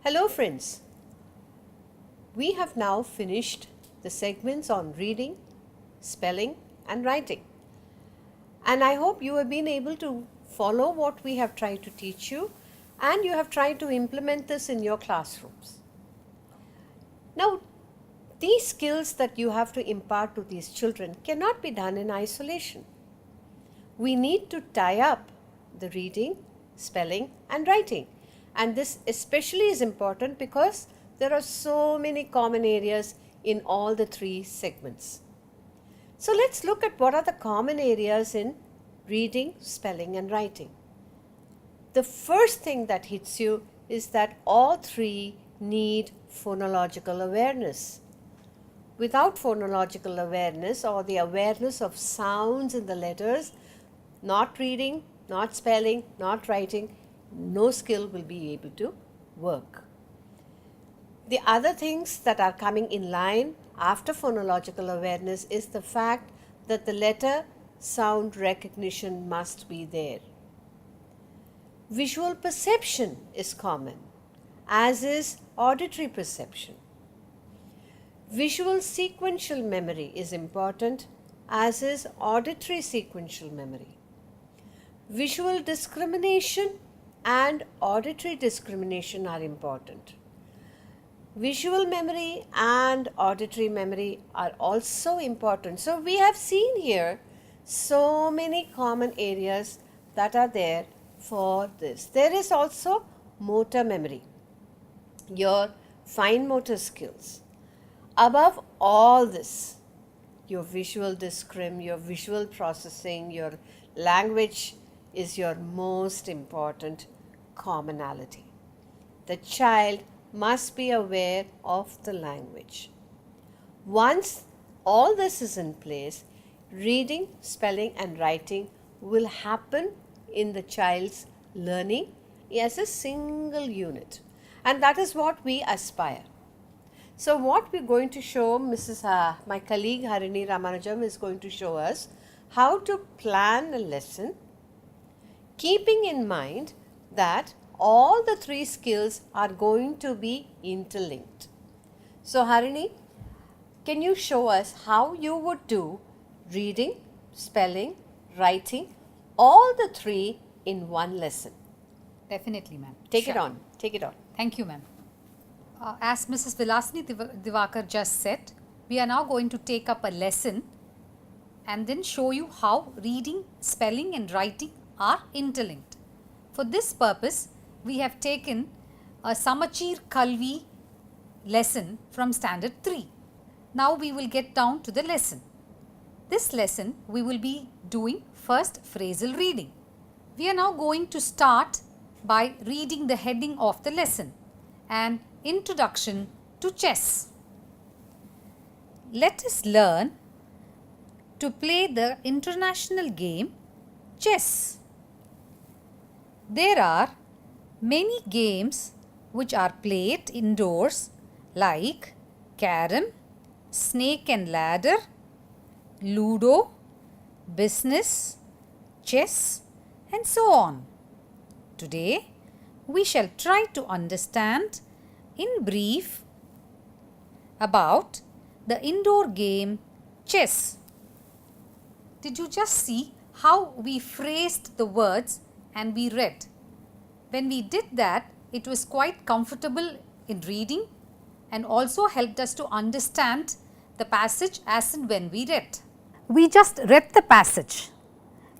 Hello friends, we have now finished the segments on reading, spelling and writing, and I hope you have been able to follow what we have tried to teach you and you have tried to implement this in your classrooms. Now, these skills that you have to impart to these children cannot be done in isolation. We need to tie up the reading, spelling and writing. And this especially is important because there are so many common areas in all the three segments. So let's look at what are the common areas in reading, spelling and writing. The first thing that hits you is that all three need phonological awareness. Without phonological awareness or the awareness of sounds in the letters, not reading, not spelling, not writing, no skill will be able to work. The other things that are coming in line after phonological awareness is the fact that the letter sound recognition must be there. Visual perception is common, as is auditory perception. Visual sequential memory is important, as is auditory sequential memory. Visual discrimination and auditory discrimination are important. Visual memory and auditory memory are also important. So we have seen here so many common areas that are there for this. There is also motor memory, your fine motor skills. Above all this, your visual discrim, your visual processing, your language is your most important commonality. The child must be aware of the language. Once all this is in place, reading, spelling and writing will happen in the child's learning as a single unit, and that is what we aspire. So what we are going to show, my colleague Harini Ramanujam is going to show us how to plan a lesson, keeping in mind that all the three skills are going to be interlinked. So Harini, can you show us how you would do reading, spelling, writing, all the three in one lesson? Definitely, ma'am. Take it on. Thank you, ma'am. As Mrs. Vilasini Divakar just said, we are now going to take up a lesson and then show you how reading, spelling and writing are interlinked. For this purpose, we have taken a Samachir Kalvi lesson from standard 3. Now we will get down to the lesson. This lesson we will be doing first phrasal reading. We are now going to start by reading the heading of the lesson, an introduction to chess. Let us learn to play the international game chess. There are many games which are played indoors like carom, snake and ladder, ludo, business, chess and so on. Today we shall try to understand in brief about the indoor game chess. Did you just see how we phrased the words and we read? When we did that, it was quite comfortable in reading and also helped us to understand the passage as and when we read. We just read the passage.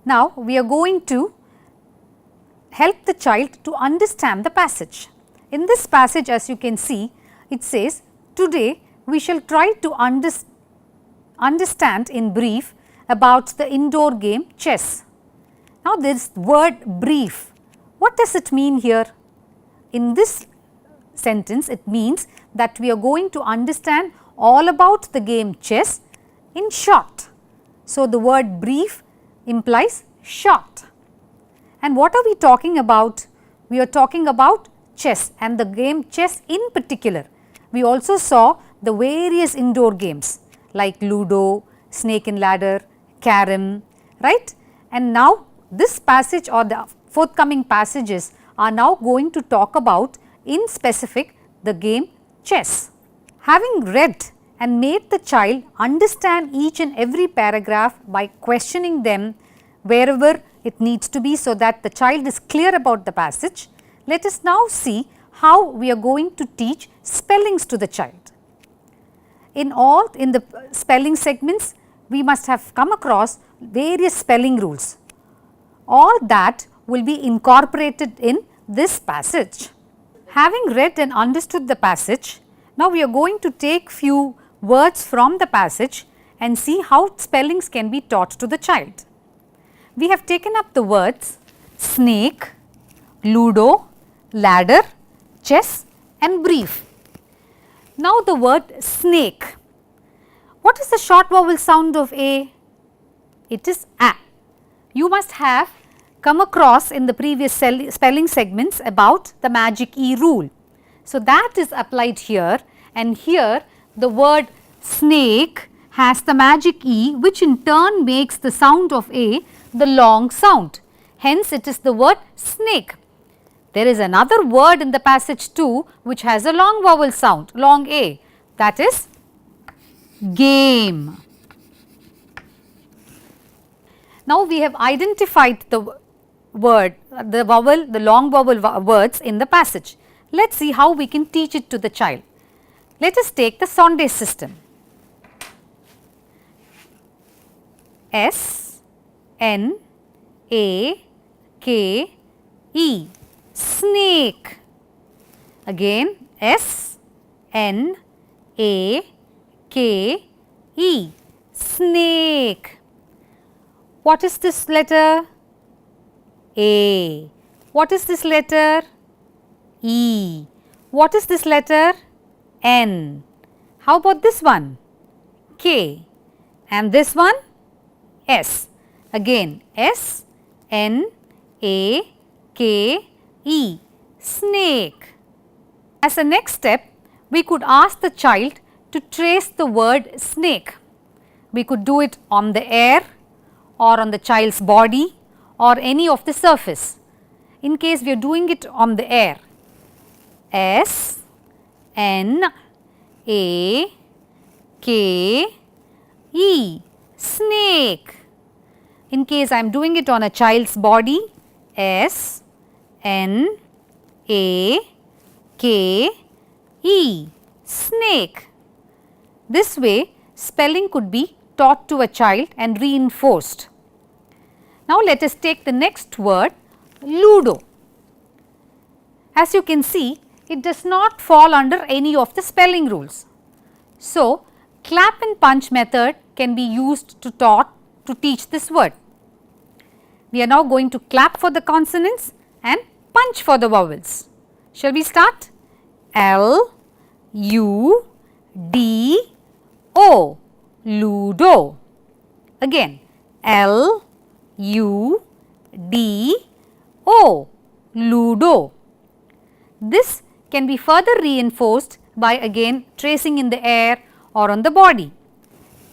Now we are going to help the child to understand the passage. In this passage, as you can see, it says, today we shall try to understand in brief about the indoor game chess. Now this word brief, what does it mean here? In this sentence, it means that we are going to understand all about the game chess in short. So the word brief implies short. And what are we talking about? We are talking about chess and the game chess in particular. We also saw the various indoor games like ludo, snake and ladder, carom, right? And now this passage or the forthcoming passages are now going to talk about in specific the game chess. Having read and made the child understand each and every paragraph by questioning them wherever it needs to be so that the child is clear about the passage, let us now see how we are going to teach spellings to the child. In the spelling segments, we must have come across various spelling rules. All that will be incorporated in this passage. Having read and understood the passage, now we are going to take few words from the passage and see how spellings can be taught to the child. We have taken up the words snake, ludo, ladder, chess and brief. Now the word snake. What is the short vowel sound of A? It is A. You must have come across in the previous spelling segments about the magic E rule. So that is applied here, and here the word snake has the magic E, which in turn makes the sound of A the long sound. Hence it is the word snake. There is another word in the passage too which has a long vowel sound, long A, that is game. Now we have identified the word, the vowel, the long vowel words in the passage. Let us see how we can teach it to the child. Let us take the Sonde system. S, N, A, K, E, snake. Again S, N, A, K, E, snake. What is this letter? A. What is this letter? E. What is this letter? N. How about this one? K. And this one? S. Again S, N, A, K, E, snake. As a next step, we could ask the child to trace the word snake. We could do it on the air or on the child's body or any of the surface. In case we are doing it on the air, S, N, A, K, E, snake. In case I am doing it on a child's body, S, N, A, K, E, snake. This way spelling could be taught to a child and reinforced. Now let us take the next word, ludo. As you can see, it does not fall under any of the spelling rules. So clap and punch method can be used to teach this word. We are now going to clap for the consonants and punch for the vowels. Shall we start? L, U, D, O, ludo. Again L, U, D, O, ludo. This can be further reinforced by again tracing in the air or on the body.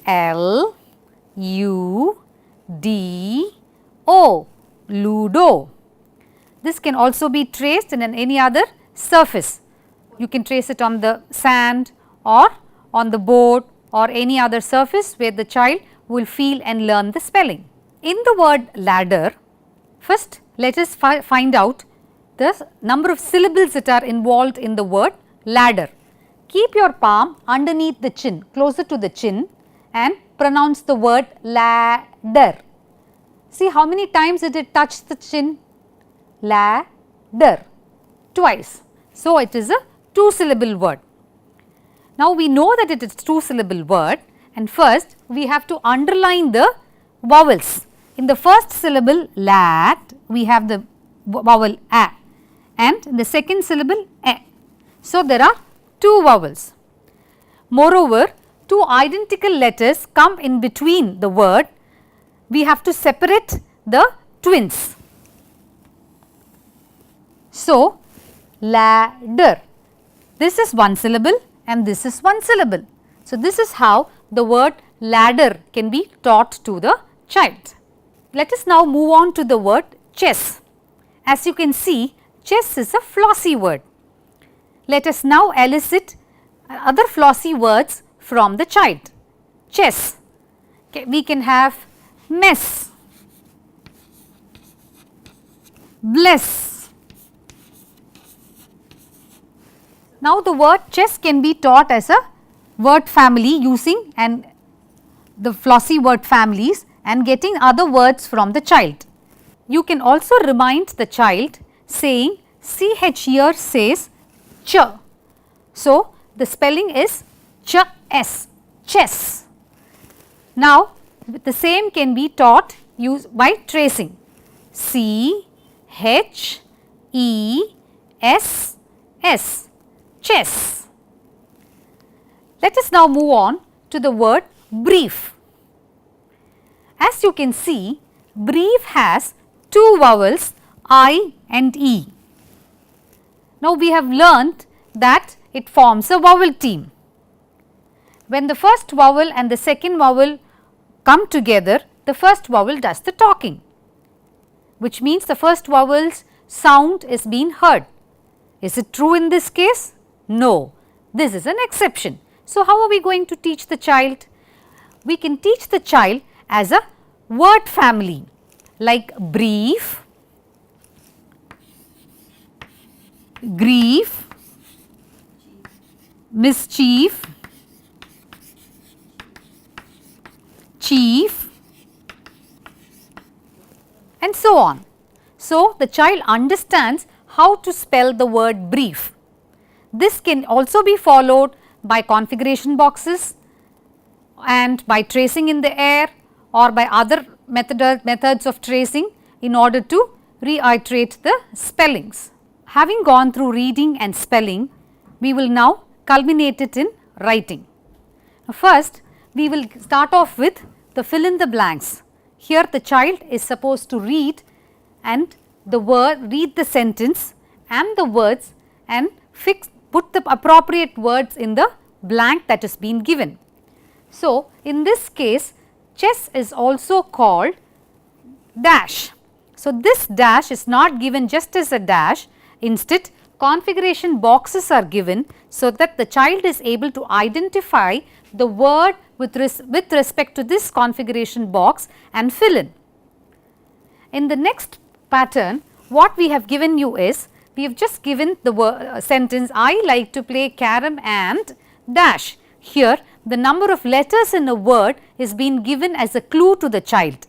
L, U, D, O, ludo. This can also be traced in any other surface. You can trace it on the sand or on the board or any other surface where the child will feel and learn the spelling. In the word ladder, first let us find out the number of syllables that are involved in the word ladder. Keep your palm underneath the chin, closer to the chin, and pronounce the word ladder. See how many times did it touch the chin? Ladder, twice. So it is a two-syllable word. Now we know that it is two-syllable word, and first we have to underline the vowels. In the first syllable lat, we have the vowel a, and in the second syllable e. So there are two vowels. Moreover, two identical letters come in between the word. We have to separate the twins. So ladder, this is one syllable and this is one syllable. So this is how the word ladder can be taught to the child. Let us now move on to the word chess. As you can see, chess is a flossy word. let us now elicit other flossy words from the child. Chess, okay, we can have mess, bliss. Now the word chess can be taught as a word family using and the flossy word families and getting other words from the child. You can also remind the child saying CH here says ch. So, the spelling is ch-s, chess. Now, the same can be taught by tracing C-H-E-S-S, chess. Let us now move on to the word brief. As you can see, brief has two vowels I and E. Now, we have learnt that it forms a vowel team. When the first vowel and the second vowel come together, the first vowel does the talking, which means the first vowel's sound is being heard. Is it true in this case? No, this is an exception. So, how are we going to teach the child? We can teach the child as a word family like brief, grief, mischief, chief, and so on. So, the child understands how to spell the word brief. This can also be followed by configuration boxes and by tracing in the air or by other methods of tracing in order to reiterate the spellings. Having gone through reading and spelling, we will now culminate it in writing. First, we will start off with the fill in the blanks. Here the child is supposed to read and read the sentence and the words and put the appropriate words in the blank that is being given. So, in this case, chess is also called dash. So, this dash is not given just as a dash, instead configuration boxes are given so that the child is able to identify the word with respect to this configuration box and fill in. In the next pattern, what we have given you is, we have just given the sentence, I like to play carom and dash. Here the number of letters in a word is being given as a clue to the child,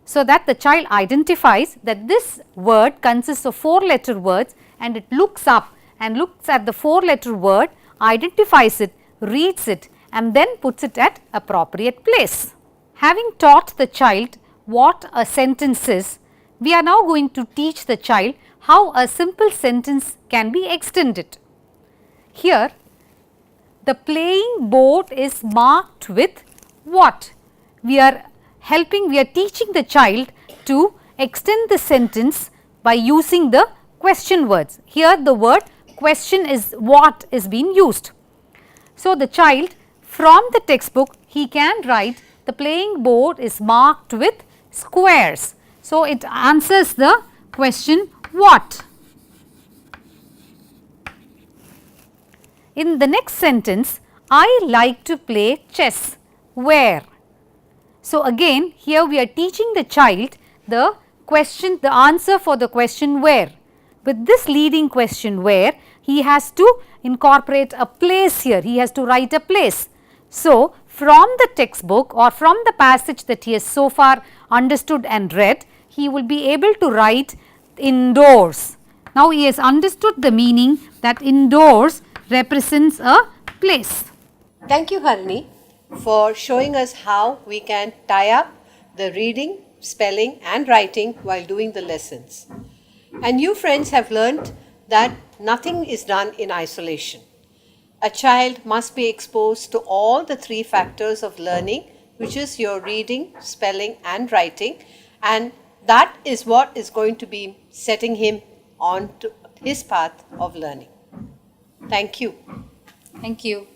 so that the child identifies that this word consists of 4-letter words and it looks up and looks at the 4-letter word, identifies it, reads it and then puts it at appropriate place. Having taught the child what a sentence is, we are now going to teach the child how a simple sentence can be extended. Here the playing board is marked with what? We are teaching the child to extend the sentence by using the question words. Here the word question is what is being used. So, the child from the textbook, he can write the playing board is marked with squares. So, it answers the question what. In the next sentence, I like to play chess where. So, again here we are teaching the child the answer for the question where. With this leading question where, he has to incorporate a place here, he has to write a place. So, from the textbook or from the passage that he has so far understood and read, he will be able to write indoors. Now, he has understood the meaning that indoors represents a place. Thank you, Harini, for showing us how we can tie up the reading, spelling and writing while doing the lessons. And you friends have learnt that nothing is done in isolation. A child must be exposed to all the 3 factors of learning, which is your reading, spelling and writing, and that is what is going to be setting him on to his path of learning. Thank you. Thank you.